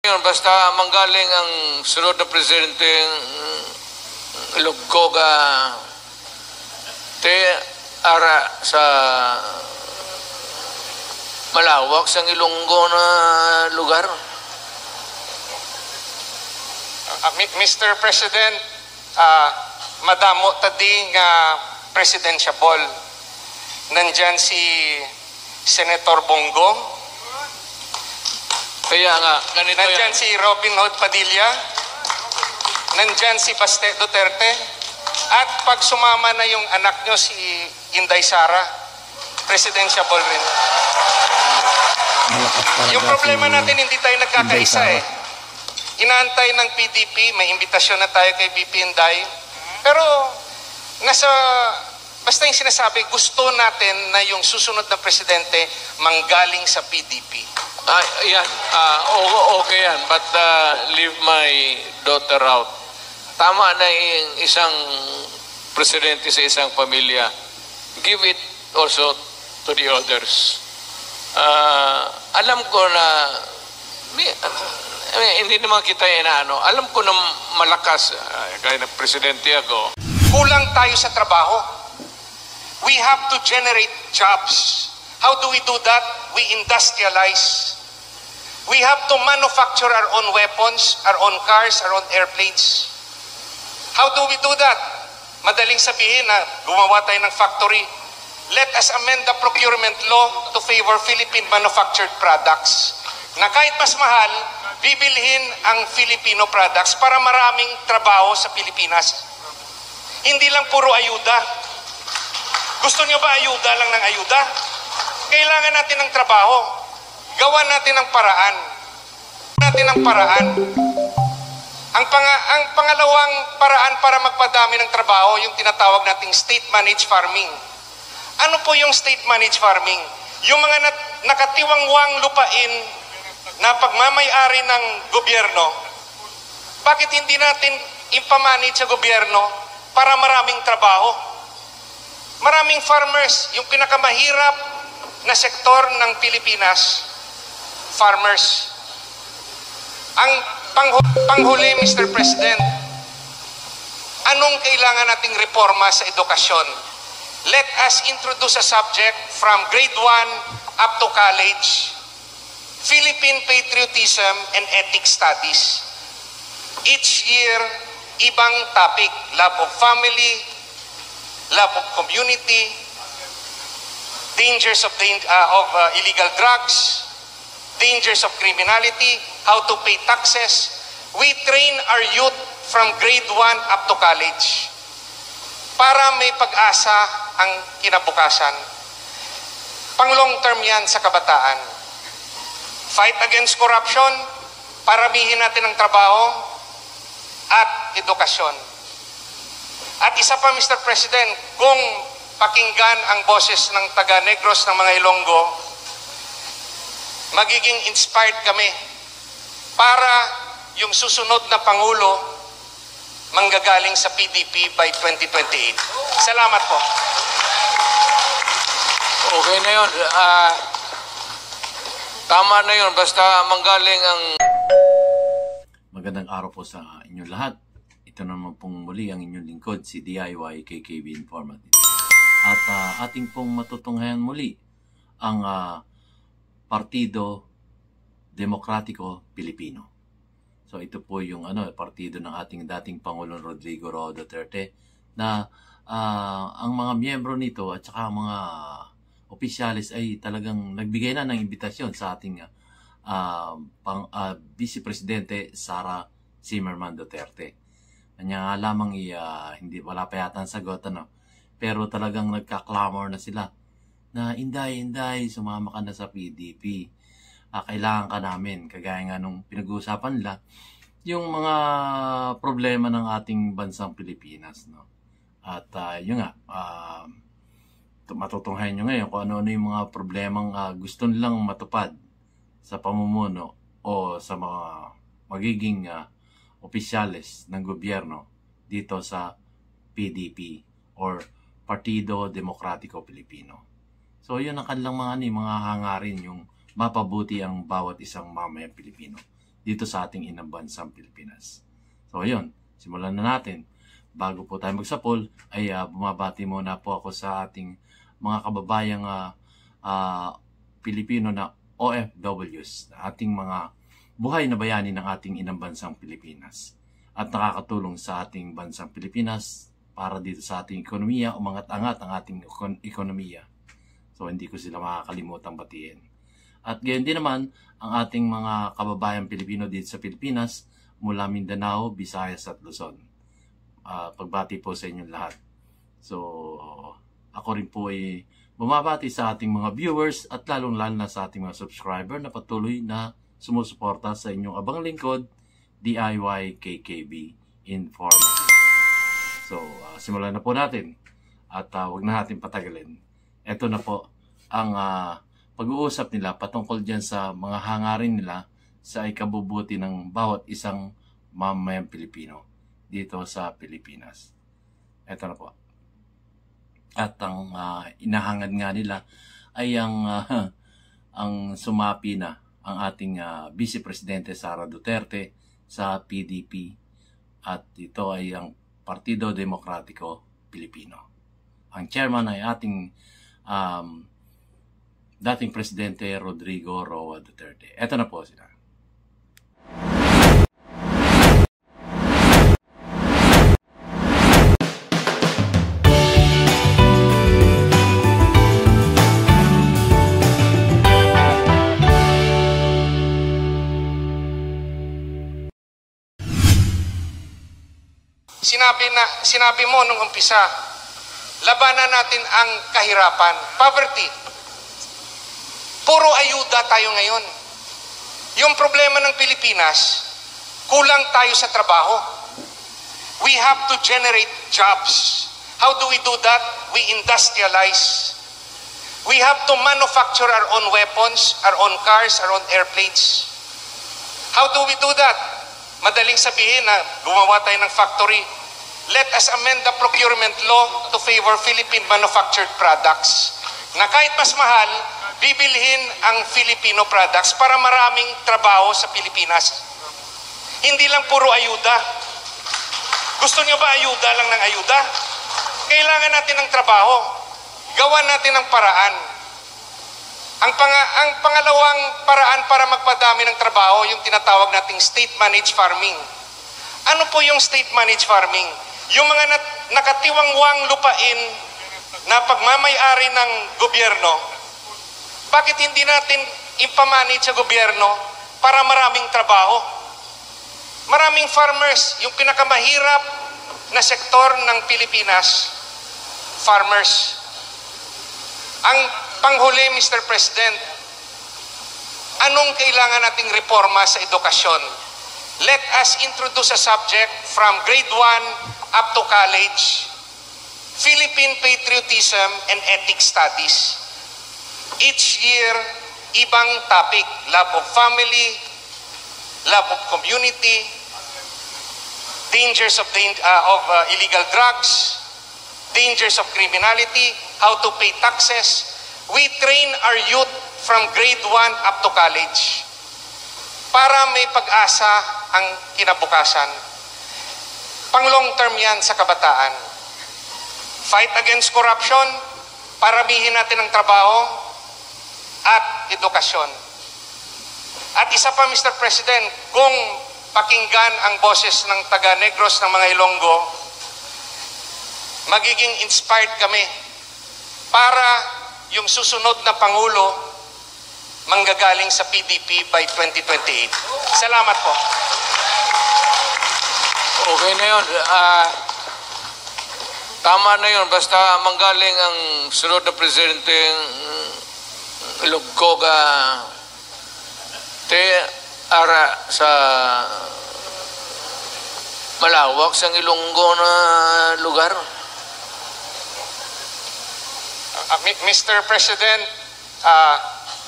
Basta manggaling ang sunod na presidente Lugkoga te ara sa malawak sa Ilonggo na lugar. Mr. President, madamo tadi nga presidentiable. Nandyan si Senator Bongo. Kaya nga, ganito nandyan yan. Si Robin Hood Padilla. Nandyan si Baste Duterte. At pag sumama na yung anak nyo, si Inday Sara, presidentiable rin. Yung problema natin, hindi tayo nagkakaisa eh. Inaantay ng PDP, may imbitasyon na tayo kay BP Inday. Pero, basta yung sinasabi, gusto natin na yung susunod na presidente manggaling sa PDP. Yan. Okay yan. But leave my daughter out. Tama na yung isang presidente sa isang pamilya. Give it also to the others. Alam ko na hindi naman kita inaano. Alam ko na malakas kaya na presidente ako. Kulang tayo sa trabaho. We have to generate jobs. How do we do that? We industrialize. We have to manufacture our own weapons, our own cars, our own airplanes. How do we do that? Madaling sabihin na gumawa tayo ng factory. Let us amend the procurement law to favor Philippine manufactured products. Na kahit mas mahal, bibilhin ang Filipino products para maraming trabaho sa Pilipinas. Hindi lang puro ayuda. Gusto niyo ba ayuda lang ng ayuda? Kailangan natin ng trabaho. Gawan natin ng paraan. Ang pangalawang paraan para magpadami ng trabaho, yung tinatawag nating state-managed farming. Ano po yung state-managed farming? Yung mga nakatiwangwang lupain na pagmamayari ng gobyerno, bakit hindi natin ipamanage sa gobyerno para maraming trabaho? Maraming farmers, yung pinakamahirap na sektor ng Pilipinas, farmers. Ang panghuli, Mr. President, anong kailangan nating reforma sa edukasyon? Let us introduce a subject from grade 1 up to college. Philippine patriotism and ethics studies. Each year, ibang topic. Love of family, love of community, dangers of illegal drugs, dangers of criminality, how to pay taxes. We train our youth from grade 1 up to college para may pag-asa ang kinabukasan. Pang long term yan sa kabataan. Fight against corruption, paramihin natin ang trabaho at edukasyon. At isa pa, Mr. President, kung pakinggan ang boses ng taga-Negros ng mga Ilonggo, magiging inspired kami para yung susunod na Pangulo manggagaling sa PDP by 2028. Salamat po. Okay na yun. Tama na yun. Basta manggaling ang... Magandang araw po sa inyong lahat. Ito naman pong muli ang inyong lingkod, si DIY KKB Informative. At ating pong matutunghayan muli ang Partido Demokratiko Pilipino. So ito po yung partido ng ating dating Pangulong Rodrigo Roa Duterte na ang mga miyembro nito at saka mga opisyalis ay talagang nagbigay na ng imbitasyon sa ating Vice Presidente Sara Zimmerman Duterte. Kanya nga lamang wala pa yata ang sagot, pero talagang nagka-clamor na sila na Inday, sumama ka na sa PDP. Kailangan ka namin. Kagaya nga nung pinag-uusapan nila, yung mga problema ng ating bansang Pilipinas. No? At yun nga, matutunghayan nyo ngayon kung ano-ano yung mga problemang gusto nilang matupad sa pamumuno o sa mga magiging opisyales ng gobyerno dito sa PDP or Partido Demokratiko Pilipino. So yun ang kanilang mga hangarin, yung mapabuti ang bawat isang mamayang Pilipino. dito sa ating inang bansang Pilipinas. So ayun, simulan na natin. Bago po tayo magsapol, ay bumabati muna po ako sa ating mga kababayang Pilipino na OFWs, ating mga buhay na bayani ng ating inang bansang Pilipinas at nakakatulong sa ating bansang Pilipinas para dito sa ating ekonomiya, umangat-angat ang ating ekonomiya. So hindi ko sila makakalimutang batiin. At gayon din naman ang ating mga kababayang Pilipino dito sa Pilipinas mula Mindanao, Visayas at Luzon. Pagbati po sa inyong lahat. So ako rin po ay bumabati sa ating mga viewers at lalong-lalo na sa ating mga subscriber na patuloy na sumusuporta sa inyong abang lingkod, DIY KKB Informative. So, simulan na po natin at huwag na natin patagalin. Ito na po ang pag-uusap nila patungkol dyan sa mga hangarin nila sa ikabubuti ng bawat isang mamamayang Pilipino dito sa Pilipinas. Ito na po. At ang inahangad nga nila ay ang sumapi na ang ating Vice Presidente Sara Duterte sa PDP at ito ay ang Partido Demokratiko Pilipino. Ang chairman ay ating dating Presidente Rodrigo Roa Duterte. Ito na po sila. Sinabi mo nung umpisa, labanan natin ang kahirapan, poverty. Puro ayuda tayo ngayon. Yung problema ng Pilipinas, kulang tayo sa trabaho. We have to generate jobs. How do we do that? We industrialize. We have to manufacture our own weapons, our own cars, our own airplanes. How do we do that? Madaling sabihin na gumawa tayo ng factory. Let us amend the procurement law to favor Philippine manufactured products. Na kahit mas mahal, bibilhin ang Filipino products para maraming trabaho sa Pilipinas. Hindi lang puro ayuda. Gusto niyo ba ayuda lang ng ayuda? Kailangan natin ng trabaho. Gawan natin ng paraan. Ang pangalawang paraan para magpadami ng trabaho, yung tinatawag nating state-managed farming. Ano po yung state-managed farming? Yung mga nakatiwangwang lupain na pagmamayari ng gobyerno, bakit hindi natin ipamanage sa gobyerno para maraming trabaho? Maraming farmers, yung pinakamahirap na sektor ng Pilipinas, farmers. Ang panghuli, Mr. President, anong kailangan nating reforma sa edukasyon? Let us introduce a subject from grade 1 up to college, Philippine Patriotism and Ethics Studies. Each year, ibang topic, love of family, love of community, dangers of illegal drugs, dangers of criminality, how to pay taxes. We train our youth from grade 1 up to college para may pag-asa ang kinabukasan. Pang long term yan sa kabataan. Fight against corruption, paramihin natin ang trabaho at edukasyon. At isa pa, Mr. President, kung pakinggan ang boses ng taga-Negros ng mga Ilonggo, magiging inspired kami para yung susunod na Pangulo manggagaling sa PDP by 2028. Salamat po. Okay na yun. Tama na yun. Basta manggaling ang sunod na presidente Ilonggoga te ara sa malawak sa Ilonggo na lugar. Mr. President,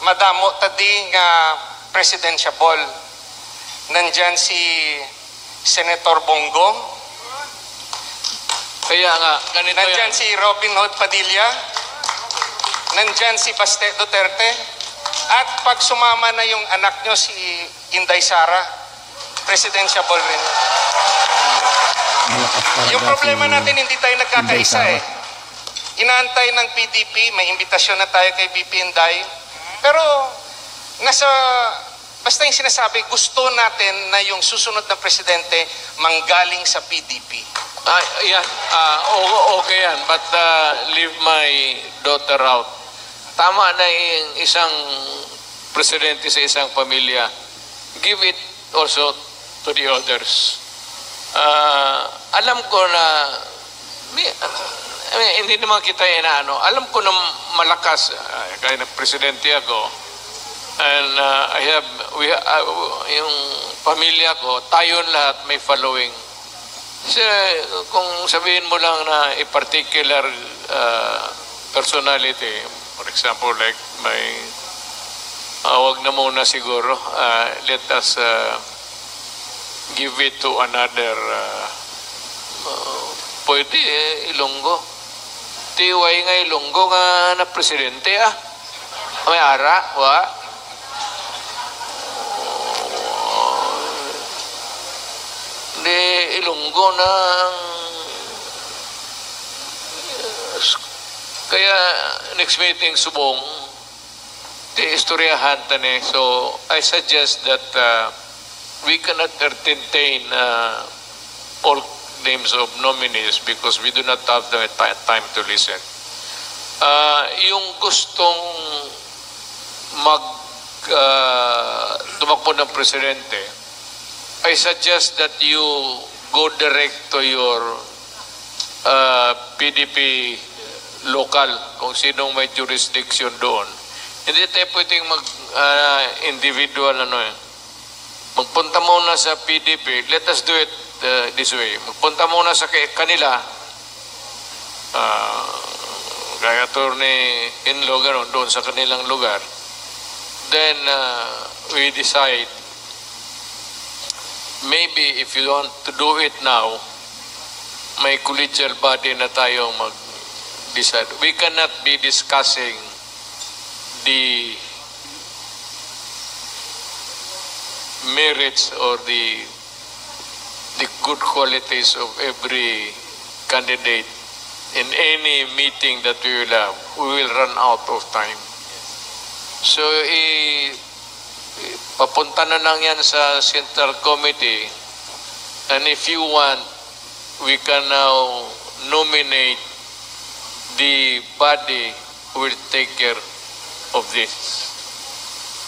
madamo tadi nga presidentiable. Nandyan si Senator Bongo. Kaya nga, ganito nandyan yan. si Robin Hood Padilla. Nandyan si Baste Duterte. At pag sumama na yung anak nyo si Inday Sara, presidentiable rin. Yung problema natin, hindi tayo nagkakaisa eh. Inaantay ng PDP, may imbitasyon na tayo kay VP Inday. Pero, basta yung sinasabi, gusto natin na yung susunod na presidente manggaling sa PDP. Yan. Okay yan. But leave my daughter out. Tama na yung isang presidente sa isang pamilya. Give it also to the others. Alam ko na hindi naman kita inaano. Alam ko na malakas kaya na presidente ako. And yung pamilya ko, tayo lahat may following. Kasi kung sabihin mo lang na a particular personality, for example, like wag na muna siguro, let us give it to another, pwede Ilonggo. Tiway nga Ilonggo nga na presidente may ara, Hindi Ilonggo ng kaya next meeting subong ti istoryahan tani. So I suggest that we cannot entertain all names of nominees because we do not have the time to listen. Yung gustong tumakbo ng presidente, I suggest that you go direct to your PDP local, kung sinong may jurisdiction doon. Hindi tayo pwedeng individual Magpunta muna sa PDP. Let us do it this way. Magpunta muna sa kanila. Kaya Attorney Inlo, doon sa kanilang lugar. Then we decide. Maybe if you want to do it now, may collegial body na tayo mag-decide. We cannot be discussing the merits or the good qualities of every candidate in any meeting that we will have. We will run out of time. So, papunta na lang yan sa Central Committee, and if you want, we can now nominate the body who will take care of this.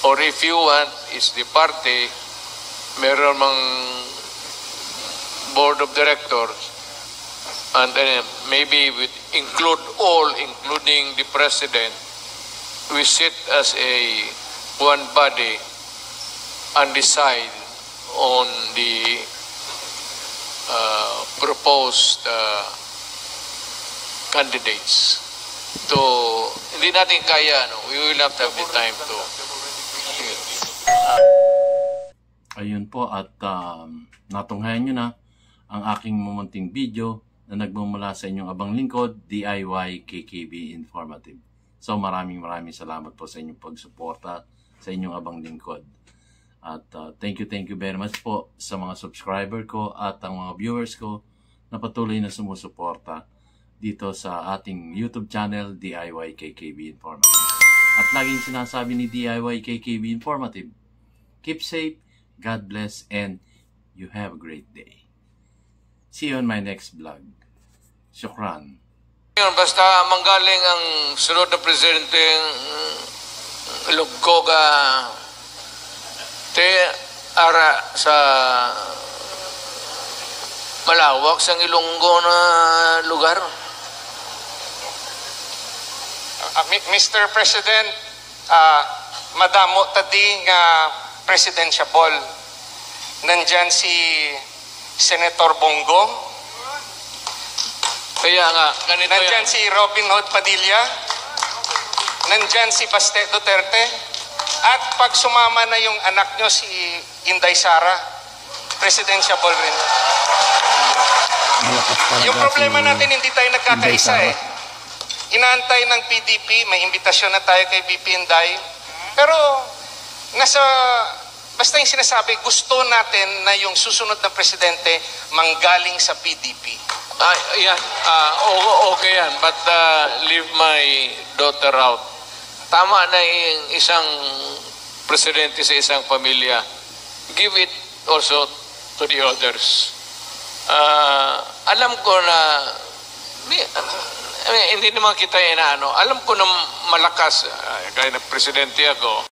Or if you want, is the party, meron mang board of directors, and then maybe we include all, including the president, we sit as one body and decide on the proposed candidates. Hindi natin kaya, we will have to have the time to. Ayun po, at natunghayan nyo na ang aking mumunting video na nagmumula sa inyong abang lingkod, DIY KKB Informative. So maraming salamat po sa inyong pagsuporta sa inyong abang lingkod. At thank you very much po sa mga subscriber ko at ang mga viewers ko na patuloy na sumusuporta dito sa ating YouTube channel, DIY KKB Informative. At laging sinasabi ni DIY KKB Informative, keep safe, God bless, and you have a great day. See you on my next vlog. Shukran. Basta manggaling ang sunod na presidente Lugkoga ara sa malawak sa Ilonggo na lugar. Mr. President, madamo tadi nga presidentiable. Nandyan si Senator Bongo. Kaya nga, ganito nandyan yan. Si Robin Hood Padilla. Nandyan si Baste Duterte. At pag sumama na yung anak nyo, si Inday Sara, presidentiable rin. Yung problema natin, hindi tayo nagkakaisa eh. Inaantay ng PDP, may imbitasyon na tayo kay VP Inday. Pero, Basta yung sinasabi, gusto natin na yung susunod na presidente manggaling sa PDP. Yan. Okay yan. But leave my daughter out. Tama na yung isang presidente sa isang pamilya. Give it also to the others. Alam ko na hindi naman kita inaano. Alam ko na malakas, kaya na presidente ako.